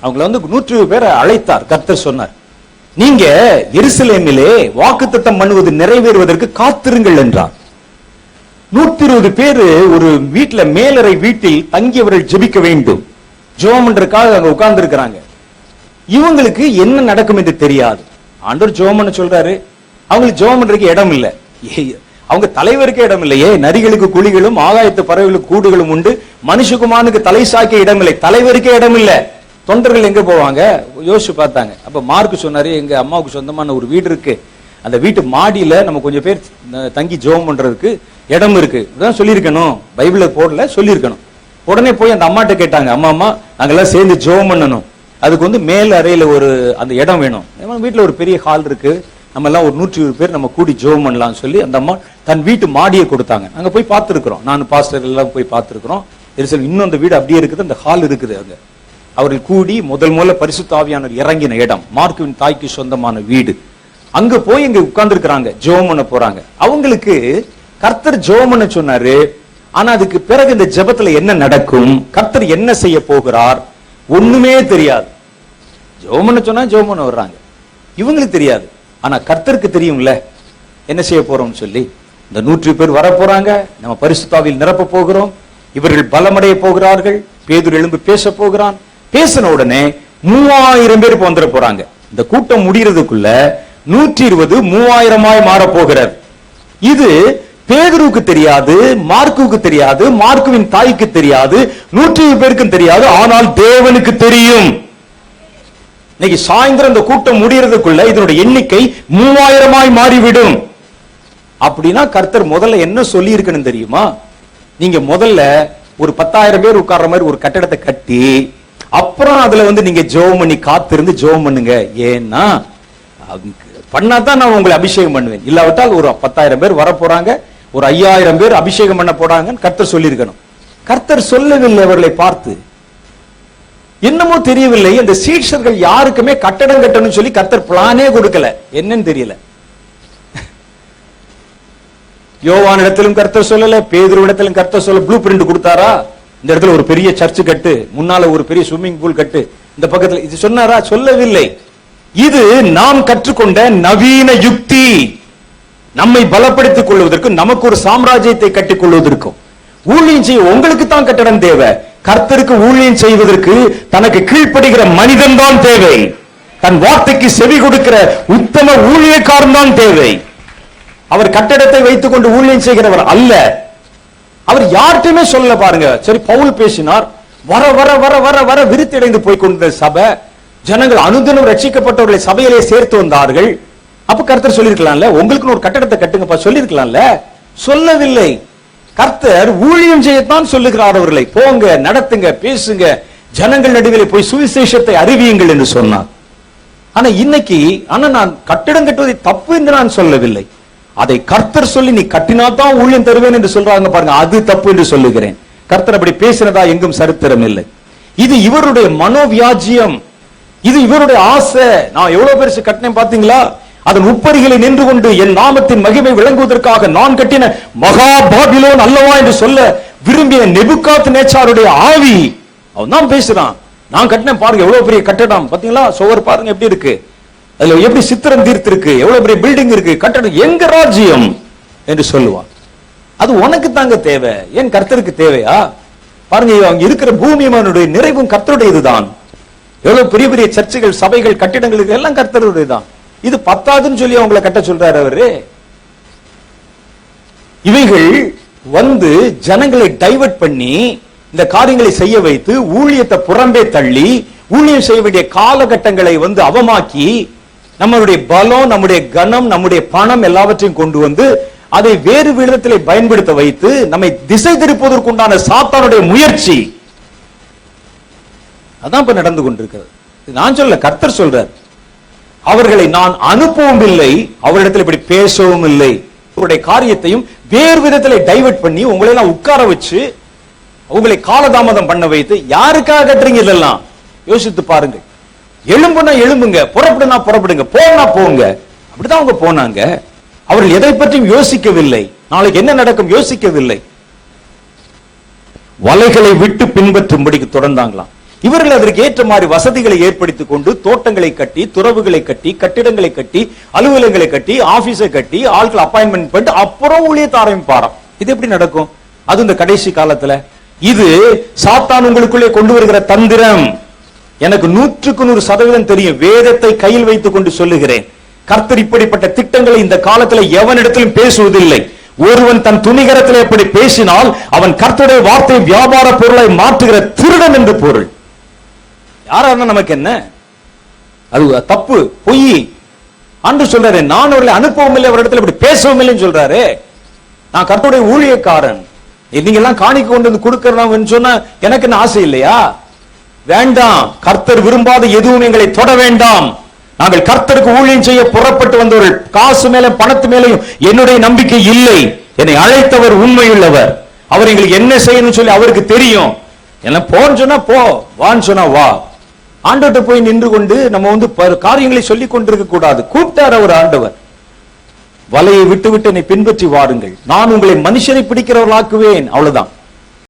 அவங்களை 120 பேரை அழைத்தார். கர்த்தர் சொன்னார், நீங்க எருசலேமிலே வாக்குத்தத்தம் பண்ணுவது நிறைவேறுவதற்கு காத்திருங்கள் என்றார். 120 பேரு ஒரு வீட்டுல மேலறை வீட்டில் தங்கியவர்கள் ஜெபிக்க வேண்டும். ஜெபம் பண்றதுக்காக அங்க உட்கார்ந்து இருக்கிறாங்க. இவங்களுக்கு என்ன நடக்கும் என்று தெரியாது. ஆண்டவர் ஜெபம் பண்ண சொல்றாரு, அவங்களுக்கு ஜெபம் பண்றதுக்கு இடம் இல்ல. அவங்க தலைவருக்கே இடம் இல்லையே. நரிகளுக்கு குழிகளும் ஆகாயத்து பறவைகளுக்கு கூடுகளும் உண்டு, மனுஷகுமானுக்கு தலை சாய்க்க இடம் இல்லை. தலைவருக்கே இடம் இல்ல. தொண்டர்கள் எங்க போவாங்க? யோசிச்சு பார்த்தாங்க. அப்ப மார்க் சொன்னாரு, எங்க அம்மாவுக்கு சொந்தமான ஒரு வீடு இருக்கு, அந்த வீட்டு மாடியில நம்ம கொஞ்சம் பேர் தங்கி ஜெபம் பண்றதுக்கு இடம் இருக்கு. இதான் சொல்லியிருக்கணும், பைபிள்ல போடல, சொல்லியிருக்கணும். உடனே போய் அந்த அம்மாட்ட கேட்டாங்க, அம்மா நாங்கெல்லாம் சேர்ந்து ஜெபம் பண்ணணும், அதுக்கு மேல் அறையில ஒரு அந்த இடம் வேணும். வீட்டுல ஒரு பெரிய ஹால் இருக்கு, நம்ம எல்லாம் ஒரு 120 பேர் நம்ம கூடி ஜெபம் பண்ணலாம் சொல்லி அந்த அம்மா தன் வீட்டு மாடியை கொடுத்தாங்க. நாங்க போய் பார்த்துருக்கிறோம், நான் பாஸ்டர் எல்லாம் போய் பார்த்துருக்கிறோம். இன்னும் அந்த வீடு அப்படியே இருக்குது, அந்த ஹால் இருக்குது. அங்க அவர்கள் கூடி முதல்ல பரிசுத்த ஆவியானவர் இறங்கின இடம், மார்க்குவின் தாய்க்கு சொந்தமான வீடு. அங்க போய் இங்க உட்கார்ந்து இருக்கிறாங்க, ஜெபம் பண்ண போறாங்க. அவங்களுக்கு கர்த்தர் ஜெபம் பண்ண சொன்னாரு. ஆனா அதுக்கு பிறகு இந்த ஜெபத்துல என்ன நடக்கும், கர்த்தர் என்ன செய்ய போகிறார், ஒண்ணுமே தெரியாது. ஜெபம் பண்ண சொன்னா ஜெபம் பண்ண வர்றாங்க, இவங்களுக்கு தெரியாது. ஆனா கர்த்தருக்கு தெரியும்ல என்ன செய்ய போறோம்னு சொல்லி. இந்த 100 பேர் வர போறாங்க, நம்ம பரிசுத்த ஆவியில் நிரப்ப போகிறோம், இவர்கள் பலமடைய போகிறார்கள். பேதுரு எழும்பி பேச போகிறான். பேசின உடனே 3000 பேர் வந்துட போறாங்க. இந்த கூட்டம் முடிகிறதுக்குள்ள 120 3000 மாற போகிறார். இது பேதுருக்கு தெரியாது, மார்க்குக்கு தெரியாது, மார்க்குவின் தாய்க்கு தெரியாது, 120 பேருக்கும் தெரியாது. ஆனால் தேவனுக்கு தெரியும். இன்னைக்கு சாயந்தரம் இந்த கூட்டம் முடிகிறதுக்குள்ள இதனுடைய எண்ணிக்கை 3000 மாறிவிடும். அப்படின்னா கர்த்தர் முதல்ல என்ன சொல்லி இருக்கணும் தெரியுமா? நீங்க முதல்ல ஒரு 10,000 பேர் உட்கார்ற மாதிரி ஒரு கட்டடத்தை கட்டி, அப்புறம் அதுல நீங்க ஜெபம் பண்ணி காத்திருந்து ஜெபம் பண்ணுங்க. ஏன்னா பண்ணாதான் நான் உங்களை அபிஷேகம் பண்ணுவேன். இல்லாவிட்டால் ஒரு 10,000 பேர் வர போறாங்க, ஒரு 5000 பேர் அபிஷேகம் பண்ண போறாங்க கர்த்தர் சொல்லி இருக்கணும். கர்த்தர் சொல்லவில்லை. அவர்களை பார்த்து என்னமோ தெரியவில்லை. அந்த சீஷர்கள் யாருக்குமே கட்டடம் கட்டணும்னு சொல்லி கர்த்தர் பிளானே கொடுக்கல. என்னன்னு தெரியல. யோவான் இடத்திலும் கர்த்தர் சொல்லல, பேதுரு இடத்திலும் கர்த்தர் சொல்ல. ப்ளூ பிரிண்ட் கொடுத்தாரா? இந்த இடத்துல ஒரு பெரிய சர்ச் கட்டு, முன்னால ஒரு பெரிய ஸ்விம்மிங் பூல் கட்டு, இந்த பக்கத்துல இது சொன்னாரா? சொல்லவில்லை. இது நாம் கற்றுக்கொண்ட நவீன யுக்தி. நம்மை பலப்படுத்திக் கொள்வதற்கு, நமக்கு ஒரு சாம்ராஜ்யத்தை கட்டிக் கொள்வதற்கும். ஊழியம் செய்ய உங்களுக்கு தான் கட்டடம் தேவை. கர்த்தருக்கு ஊழியம் செய்வதற்கு தனக்கு கீழ்ப்படுகிற மனிதன் தான் தேவை. தன் வார்த்தைக்கு செவி கொடுக்கிற உத்தம ஊழியக்காரன் தான் தேவை. அவர் கட்டடத்தை வைத்துக் கொண்டு ஊழியம் செய்கிறவர் அல்ல. அவர் யார்கிட்டயுமே சொல்லல. பாருங்க, சரி பவுல் பேசினார், வர வர வர வர வர விருத்தடைந்து போய் கொண்ட சபை, ஜனங்கள் அனுதினம் ரட்சிக்கப்பட்டவர்களை சபையிலே சேர்த்து வந்தார்கள். அப்ப கர்த்தர் சொல்லிருக்கலாம்ல, உங்களுக்கு ஒரு கட்டடத்தை கட்டுங்கப்பா சொல்லிருக்கலாம்ல. சொல்லவில்லை. கர்த்தர் ஊழியம் செய்யத்தான் சொல்லுகிறார் அவர்களை. போங்க, நடத்துங்க, பேசுங்க, ஜனங்கள் நடுவில் போய் சுவிசேஷத்தை அறிவியுங்கள் என்று சொன்னார். ஆனா இன்னைக்கு நான் கட்டிடம் கட்டுவதை தப்பு என்று நான் சொல்லவில்லை. அதை கர்த்தர் சொல்லி நீ கட்டினாதான் ஊழியம் தருவேன் என்று சொல்றாங்க பாருங்க, அது தப்பு என்று சொல்லுகிறேன். கர்த்தர் அப்படி பேசினதா எங்கும் சரித்திரம் இல்லை. இது இவருடைய மனோவியாஜியம், இது இவருடைய ஆசை. நான் எவ்வளவு பெருசு கட்டினேன் பாத்தீங்களா? அதன் உப்பரிகளை நின்று கொண்டு என் நாமத்தின் மகிமை விளங்குவதற்காக நான் கட்டின மகா பாபிலோன் அல்லவா என்று சொல்ல விரும்பிய நெபுகாத் நேச்சாருடைய ஆவி அவன் தான் பேசுறான். நான் கட்டினேன் பாருங்க, எவ்வளவு பெரிய கட்டடம் பாத்தீங்களா, சுவர் பாருங்க எப்படி இருக்கு, அதுல எப்படி சித்திரம் தீர்த்திருக்கு, எவ்வளவு பெரிய பில்டிங் இருக்கு, கட்டடம் எங்க ராஜ்யம் என்று சொல்லுவான். அது உனக்கு தாங்க தேவை, ஏன் கர்த்தருக்கு தேவையா? பாருங்க, அங்க இருக்கிற பூமியனுடைய நிறைவும் கர்த்தருடையதுதான். எவ்வளவு பெரிய பெரிய சர்ச்சைகள், சபைகள், கட்டிடங்கள் எல்லாம் கர்த்தருடையதுதான். இது பத்தாதுன்னு சொல்லி அவங்களை கட்ட சொல்றாரு அவரு. இவைகள் ஜனங்களை டைவர்ட் பண்ணி இந்த காரியங்களை செய்ய வைத்து ஊழியத்தை புறம்பே தள்ளி ஊழியம் செய்ய வேண்டிய காலகட்டங்களை அவமாக்கி நம்மளுடைய பலம், நம்முடைய கனம், நம்முடைய பணம் எல்லாவற்றையும் கொண்டு வந்து அதை வேறு விதத்திலே பயன்படுத்த வைத்து நம்மை திசை திருப்பதற்குண்டான சாத்தானுடைய முயற்சி அதான் இப்ப நடந்து கொண்டிருக்கிறது. நான் சொல்ல, கர்த்தர் சொல்றார். அவர்களை நான் அனுப்பவும் இல்லை, அவரிடத்தில் இப்படி பேசவும் இல்லை. உங்களுடைய காரியத்தையும் வேறு விதத்தில் டைவர்ட் பண்ணி உங்களை எல்லாம் உட்கார வச்சு உங்களை காலதாமதம் பண்ண வைத்து யாருக்காக கட்டுறீங்க? இதெல்லாம் யோசித்து பாருங்க. எழும்புனா எழும்புங்க, புறப்படுனா புறப்படுங்க, போனா போங்க. அப்படிதான் அவங்க போனாங்க. அவர்கள் எதை பற்றியும் யோசிக்கவில்லை, நாளைக்கு என்ன நடக்கும் யோசிக்கவில்லை. வலைகளை விட்டு பின்பற்றும்படிக்கு தொடர்ந்தாங்களாம். இவர்கள் அதற்கு ஏற்ற மாதிரி வசதிகளை ஏற்படுத்திக் கொண்டு தோட்டங்களை கட்டி, துறவுகளை கட்டி, கட்டிடங்களை கட்டி, அலுவலகங்களை கட்டி, ஆபீஸை கட்டி, ஆட்கள் அப்பாயின்மெண்ட் பண்ணிட்டு அப்புறம் ஊழியத்தை ஆரம்பிப்பாராம். இது எப்படி நடக்கும்? அது இந்த கடைசி காலத்துல இது சாத்தான் உங்களுக்குள்ளே கொண்டு வருகிற தந்திரம். எனக்கு 100% தெரியும். வேதத்தை கையில் வைத்துக் கொண்டு சொல்லுகிறேன். கர்த்தர் இப்படிப்பட்ட திட்டங்களை இந்த காலத்துல எவனிடத்திலும் பேசுவதில்லை. ஒருவன் தன் துணிகரத்தில் எப்படி பேசினால் அவன் கர்த்தருடைய வார்த்தை வியாபார பொருளை மாற்றுகிற திருடன் என்று பொருள். யாராருன்னா நமக்கு என்ன? அது தப்பு, பொய். ஆண்டு சொல்றாரு, நான் அவர்களை அனுப்பவும் இல்லை, அவரிடத்தில் இப்படி பேசவும் இல்லைன்னு சொல்றாரு. நான் கர்த்தருடைய ஊழியக்காரன், நீங்க எல்லாம் காணிக்க கொண்டு வந்து கொடுக்கறோம் சொன்னா எனக்கு என்ன ஆசை இல்லையா? வேண்டாம். கர்த்தர் விரும்பாத எதுவும் எங்களை தொட வேண்டாம். நாங்கள் கர்த்தருக்கு ஊழியம் செய்ய புறப்பட்டு வந்தவர்கள். காசு மேல பணத்து மேலையும் என்னுடைய நம்பிக்கை இல்லை. என்னை அழைத்தவர் உண்மையுள்ளவர். அவர் எங்களுக்கு என்ன செய்யணும்னு சொல்லி அவருக்கு தெரியும். என்ன போன்னு சொன்னா போ, வான்னு சொன்னா வா. ஆண்டவர்கிட்ட போய் நின்று கொண்டு நம்ம காரியங்களை சொல்லிக் கொண்டிருக்க கூடாது. கூப்பிட்டார் அவர் ஆண்டவர். வலையை விட்டு விட்டு என்னை பின்பற்றி வாருங்கள், நான் உங்களை மனுஷரை பிடிக்கிறவர்களாக்குவேன். அவ்வளவுதான்.